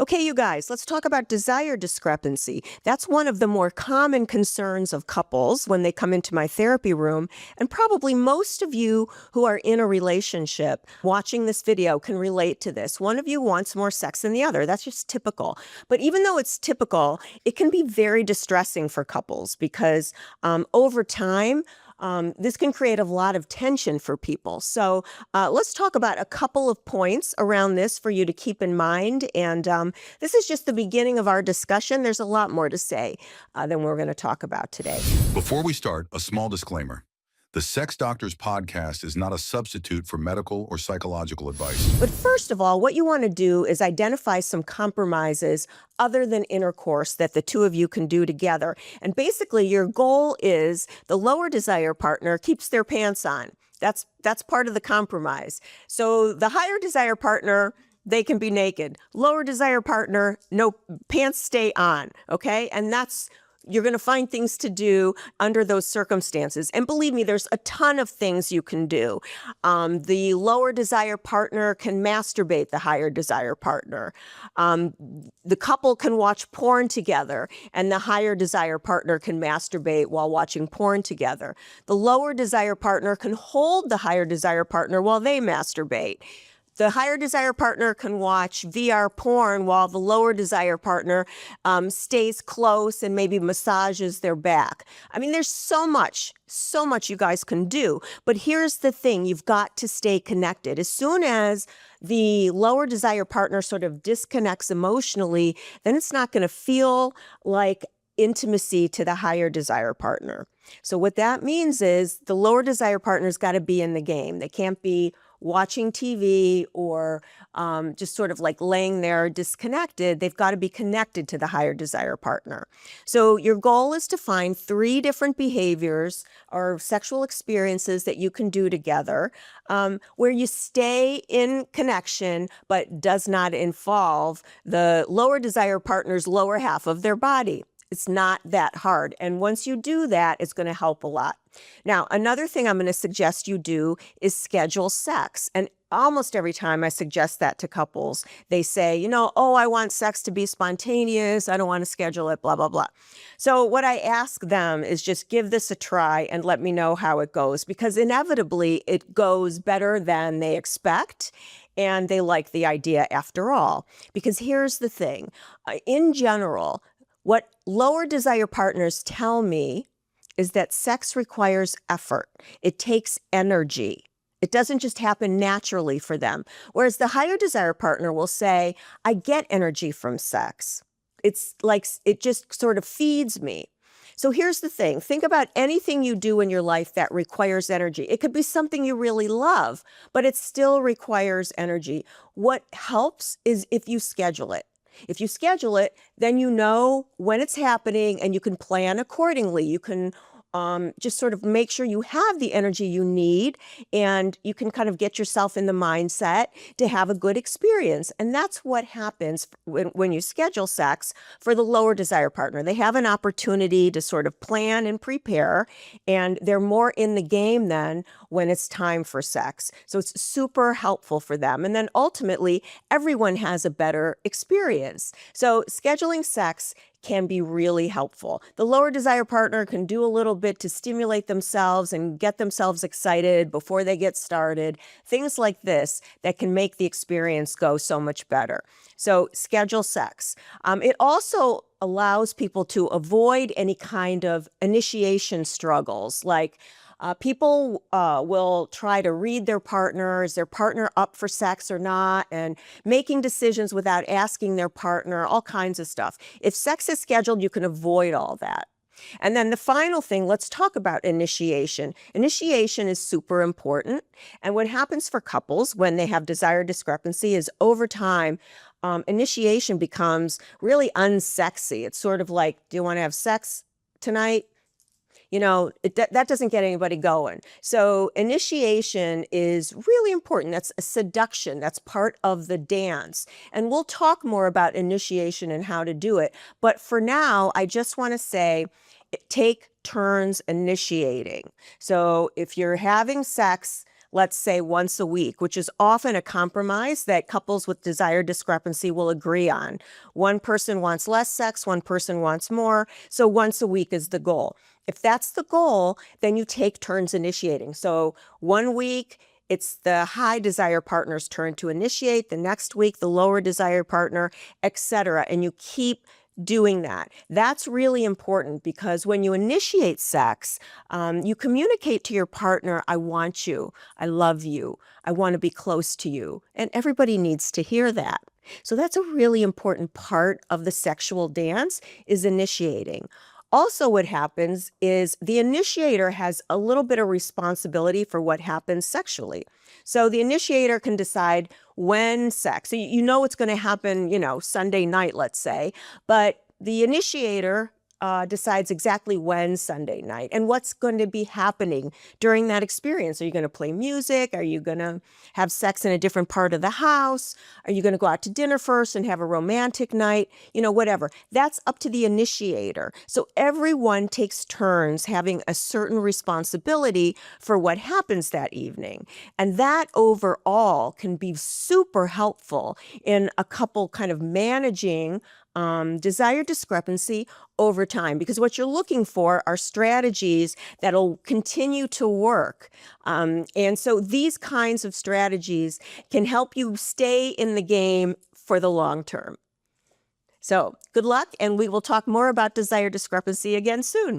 Okay, you guys, let's talk about desire discrepancy. That's one of the more common concerns of couples when they come into my therapy room. And probably most of you who are in a relationship watching this video can relate to this. One of you wants more sex than the other. That's just typical. But even though it's typical, it can be very distressing for couples because over time, this can create a lot of tension for people. So let's talk about a couple of points around this for you to keep in mind. And this is just the beginning of our discussion. There's a lot more to say than we're going to talk about today. Before we start, a small disclaimer. The Sex Doctors podcast is not a substitute for medical or psychological advice. But first of all, what you want to do is identify some compromises other than intercourse that the two of you can do together. And basically, your goal is the lower desire partner keeps their pants on. That's part of the compromise. So the higher desire partner, they can be naked. Lower desire partner, no, pants stay on, okay? And you're going to find things to do under those circumstances. And believe me, there's a ton of things you can do. The lower desire partner can masturbate the higher desire partner. The couple can watch porn together, and the higher desire partner can masturbate while watching porn together. The lower desire partner can hold the higher desire partner while they masturbate. The higher desire partner can watch VR porn while the lower desire partner stays close and maybe massages their back. I mean, there's so much you guys can do. But here's the thing, you've got to stay connected. As soon as the lower desire partner sort of disconnects emotionally, then it's not going to feel like intimacy to the higher desire partner. So what that means is the lower desire partner's got to be in the game. They can't be watching TV or just sort of like laying there disconnected. They've got to be connected to the higher desire partner. So your goal is to find 3 different behaviors or sexual experiences that you can do together where you stay in connection but does not involve the lower desire partner's lower half of their body. It's not that hard. And once you do that, it's going to help a lot. Now, another thing I'm going to suggest you do is schedule sex. And almost every time I suggest that to couples, they say, oh, I want sex to be spontaneous. I don't want to schedule it, blah, blah, blah. So what I ask them is just give this a try and let me know how it goes, because inevitably it goes better than they expect. And they like the idea after all. Because here's the thing. In general, what lower desire partners tell me is that sex requires effort. It takes energy. It doesn't just happen naturally for them. Whereas the higher desire partner will say, I get energy from sex. It's like it just sort of feeds me. So here's the thing. Think about anything you do in your life that requires energy. It could be something you really love, but it still requires energy. What helps is if you schedule it. If you schedule it, then you know when it's happening and you can plan accordingly. You can just sort of make sure you have the energy you need, and you can kind of get yourself in the mindset to have a good experience. And that's what happens when you schedule sex for the lower desire partner. They have an opportunity to sort of plan and prepare, and they're more in the game then when it's time for sex. So it's super helpful for them. And then ultimately, everyone has a better experience. So scheduling sex can be really helpful. The lower desire partner can do a little bit to stimulate themselves and get themselves excited before they get started. Things like this that can make the experience go so much better. So schedule sex. It also allows people to avoid any kind of initiation struggles, like people will try to read their partner. Is their partner up for sex or not? And making decisions without asking their partner, all kinds of stuff. If sex is scheduled, you can avoid all that. And then the final thing, let's talk about initiation. Initiation is super important. And what happens for couples when they have desire discrepancy is over time, initiation becomes really unsexy. It's sort of like, do you want to have sex tonight? That doesn't get anybody going. So initiation is really important. That's a seduction. That's part of the dance. And we'll talk more about initiation and how to do it. But for now, I just want to say, take turns initiating. So if you're having sex, let's say once a week, which is often a compromise that couples with desire discrepancy will agree on. One person wants less sex, one person wants more, so once a week is the goal. If that's the goal, then you take turns initiating. So one week, it's the high desire partner's turn to initiate, the next week, the lower desire partner, etc. And you keep doing that. That's really important because when you initiate sex, you communicate to your partner, I want you, I love you, I want to be close to you. And everybody needs to hear that. So that's a really important part of the sexual dance is initiating. Also, what happens is the initiator has a little bit of responsibility for what happens sexually. So the initiator can decide when sex, so you know it's going to happen, Sunday night, let's say, but the initiator decides exactly when Sunday night and what's going to be happening during that experience. Are you going to play music? Are you going to have sex in a different part of the house? Are you going to go out to dinner first and have a romantic night? Whatever. That's up to the initiator. So everyone takes turns having a certain responsibility for what happens that evening. And that overall can be super helpful in a couple kind of managing desire discrepancy over time, because what you're looking for are strategies that'll continue to work. And so these kinds of strategies can help you stay in the game for the long term. So good luck, and we will talk more about desire discrepancy again soon.